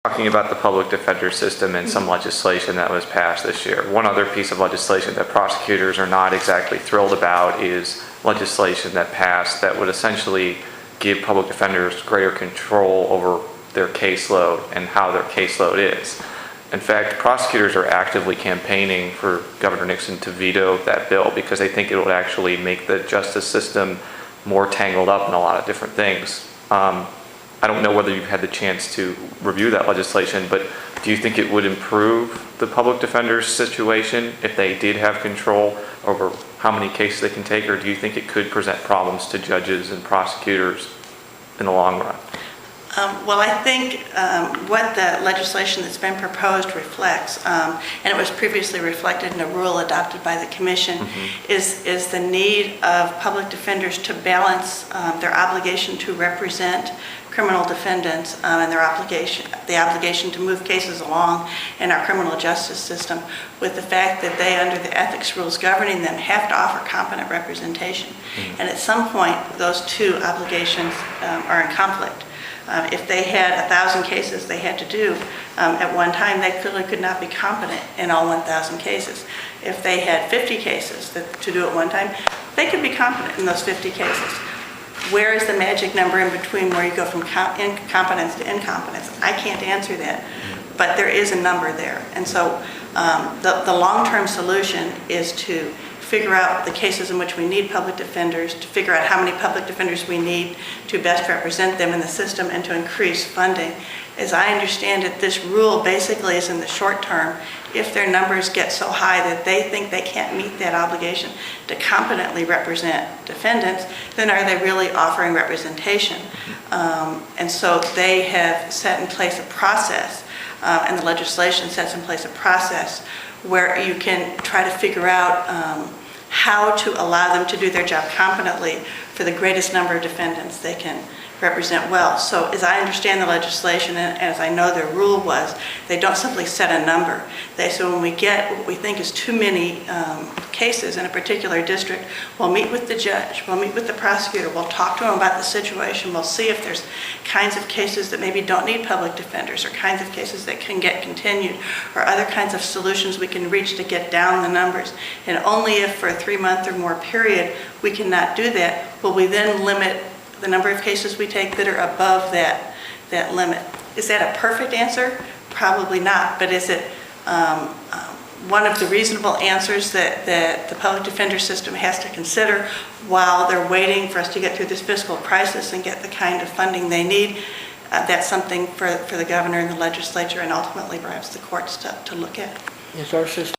Talking about the public defender system and some legislation that was passed this year. One other piece of legislation that prosecutors are not exactly thrilled about is legislation that passed that would essentially give public defenders greater control over their caseload and how their caseload is. In fact, prosecutors are actively campaigning for Governor Nixon to veto that bill because they think it would actually make the justice system more tangled up in a lot of different things. I don't know whether you've had the chance to review that legislation, but do you think it would improve the public defender's situation if they did have control over how many cases they can take, or do you think it could present problems to judges and prosecutors in the long run? Well, I think what the legislation that's been proposed reflects, and it was previously reflected in a rule adopted by the Commission, is the need of public defenders to balance their obligation to represent criminal defendants and the obligation to move cases along in our criminal justice system with the fact that they, under the ethics rules governing them, have to offer competent representation. And at some point, those two obligations are in conflict. If they had 1,000 cases they had to do at one time, they clearly could not be competent in all 1,000 cases. If they had 50 cases to do at one time, they could be competent in those 50 cases. Where is the magic number in between where you go from incompetence to incompetence? I can't answer that, but there is a number there. And so the long-term solution is to figure out the cases in which we need public defenders, to figure out how many public defenders we need to best represent them in the system, and to increase funding. As I understand it, this rule basically is in the short term. If their numbers get so high that they think they can't meet that obligation to competently represent defendants, then are they really offering representation? And so they have set in place a process, and the legislation sets in place a process where you can try to figure out how to allow them to do their job competently for the greatest number of defendants they can represent well. So as I understand the legislation, and as I know their rule was, they don't simply set a number. They say when we get what we think is too many cases in a particular district, we'll meet with the judge, we'll meet with the prosecutor, we'll talk to them about the situation, we'll see if there's kinds of cases that maybe don't need public defenders, or kinds of cases that can get continued, or other kinds of solutions we can reach to get down the numbers. And only if for a 3-month or more period we cannot do that, will we then limit the number of cases we take that are above that limit. Is that a perfect answer? Probably not, but is it one of the reasonable answers that the public defender system has to consider while they're waiting for us to get through this fiscal crisis and get the kind of funding they need? That's something for the governor and the legislature, and ultimately perhaps the courts to look at. Is our system